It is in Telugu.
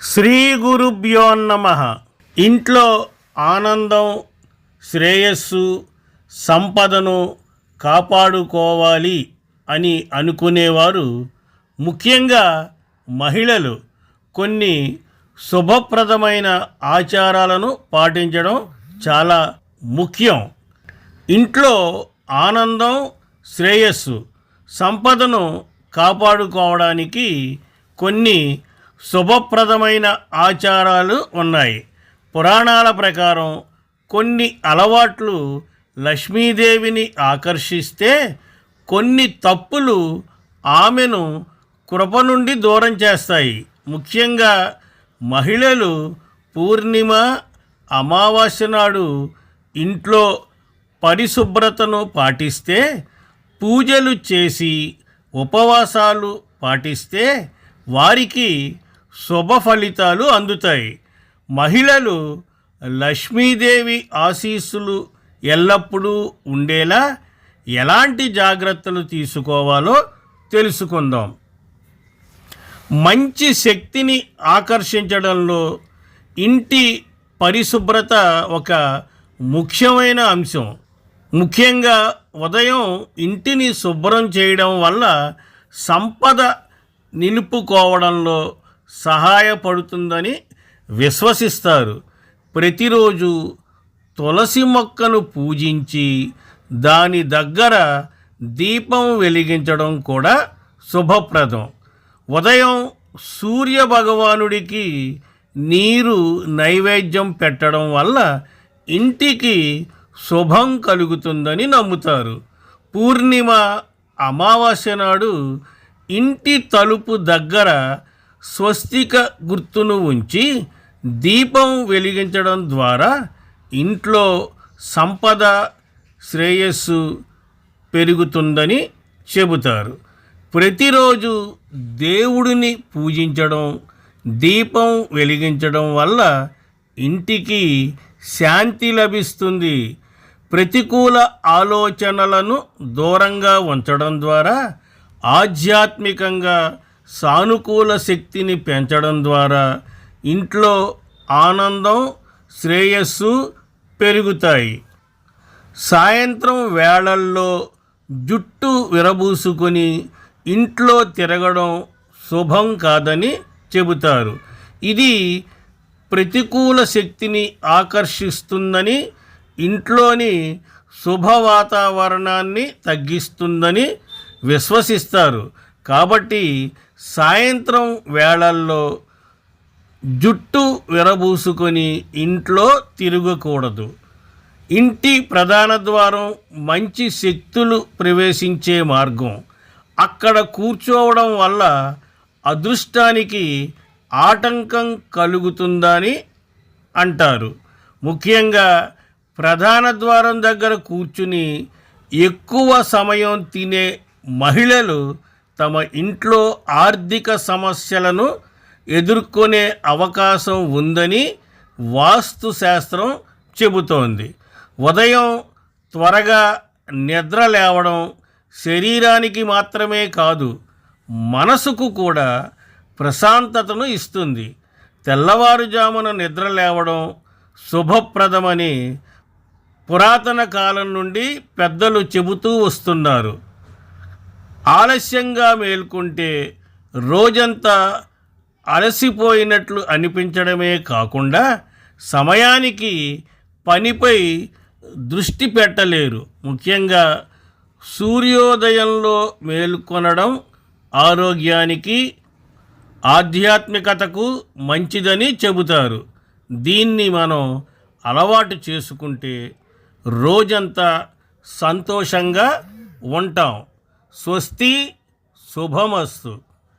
శ్రీ గురుభ్యో నమః. ఇంట్లో ఆనందం, శ్రేయస్సు, సంపదను కాపాడుకోవాలి అని అనుకునేవారు, ముఖ్యంగా మహిళలు కొన్ని శుభప్రదమైన ఆచారాలను పాటించడం చాలా ముఖ్యం. ఇంట్లో ఆనందం, శ్రేయస్సు, సంపదను కాపాడుకోవడానికి కొన్ని శుభప్రదమైన ఆచారాలు ఉన్నాయి. పురాణాల ప్రకారం కొన్ని అలవాట్లు లక్ష్మీదేవిని ఆకర్షిస్తే, కొన్ని తప్పులు ఆమెను కృప నుండి దూరం చేస్తాయి. ముఖ్యంగా మహిళలు పూర్ణిమ, అమావాస్య నాడు ఇంట్లో పరిశుభ్రతను పాటిస్తే, పూజలు చేసి ఉపవాసాలు పాటిస్తే వారికి శుభ ఫలితాలు అందుతాయి. మహిళలు లక్ష్మీదేవి ఆశీస్సులు ఎల్లప్పుడూ ఉండేలా ఎలాంటి జాగ్రత్తలు తీసుకోవాలో తెలుసుకుందాం. మంచి శక్తిని ఆకర్షించడంలో ఇంటి పరిశుభ్రత ఒక ముఖ్యమైన అంశం. ముఖ్యంగా ఉదయం ఇంటిని శుభ్రం చేయడం వల్ల సంపద నిలుపుకోవడంలో సహాయపడుతుందని విశ్వసిస్తారు. ప్రతిరోజు తులసి మొక్కను పూజించి దాని దగ్గర దీపం వెలిగించడం కూడా శుభప్రదం. ఉదయం సూర్య భగవానుడికి నీరు నైవేద్యం పెట్టడం వల్ల ఇంటికి శుభం కలుగుతుందని నమ్ముతారు. పూర్ణిమ, అమావాస్య నాడు ఇంటి తలుపు దగ్గర స్వస్తిక గుర్తును ఉంచి దీపం వెలిగించడం ద్వారా ఇంట్లో సంపద, శ్రేయస్సు పెరుగుతుందని చెబుతారు. ప్రతిరోజు దేవుడిని పూజించడం, దీపం వెలిగించడం వల్ల ఇంటికి శాంతి లభిస్తుంది. ప్రతికూల ఆలోచనలను దూరంగా ఉంచడం ద్వారా, ఆధ్యాత్మికంగా సానుకూల శక్తిని పెంచడం ద్వారా ఇంట్లో ఆనందం, శ్రేయస్సు పెరుగుతాయి. సాయంత్రం వేళల్లో జుట్టు విరబూసుకొని ఇంట్లో తిరగడం శుభం కాదని చెబుతారు. ఇది ప్రతికూల శక్తిని ఆకర్షిస్తుందని, ఇంట్లోని శుభ వాతావరణాన్ని తగ్గిస్తుందని విశ్వసిస్తారు. కాబట్టి సాయంత్రం వేళల్లో జుట్టు విరబూసుకొని ఇంట్లో తిరగకూడదు. ఇంటి ప్రధాన ద్వారం మంచి శక్తులు ప్రవేశించే మార్గం. అక్కడ కూర్చోవడం వల్ల అదృష్టానికి ఆటంకం కలుగుతుందని అంటారు. ముఖ్యంగా ప్రధాన ద్వారం దగ్గర కూర్చుని ఎక్కువ సమయం తినే మహిళలు తమ ఇంట్లో ఆర్థిక సమస్యలను ఎదుర్కొనే అవకాశం ఉందని వాస్తు శాస్త్రం చెబుతోంది. ఉదయం త్వరగా నిద్ర లేవడం శరీరానికి మాత్రమే కాదు, మనసుకు కూడా ప్రశాంతతను ఇస్తుంది. తెల్లవారుజామున నిద్ర లేవడం శుభప్రదమని పురాతన కాలం నుండి పెద్దలు చెబుతూ వస్తున్నారు. ఆలస్యంగా మేల్కొంటే రోజంతా అలసిపోయినట్లు అనిపించడమే కాకుండా సమయానికి పనిపై దృష్టి పెట్టలేరు. ముఖ్యంగా సూర్యోదయంలో మేల్కొనడం ఆరోగ్యానికి, ఆధ్యాత్మికతకు మంచిదని చెబుతారు. దీన్ని మనం అలవాటు చేసుకుంటే రోజంతా సంతోషంగా ఉంటాం. స్వస్తి, శుభమస్తు.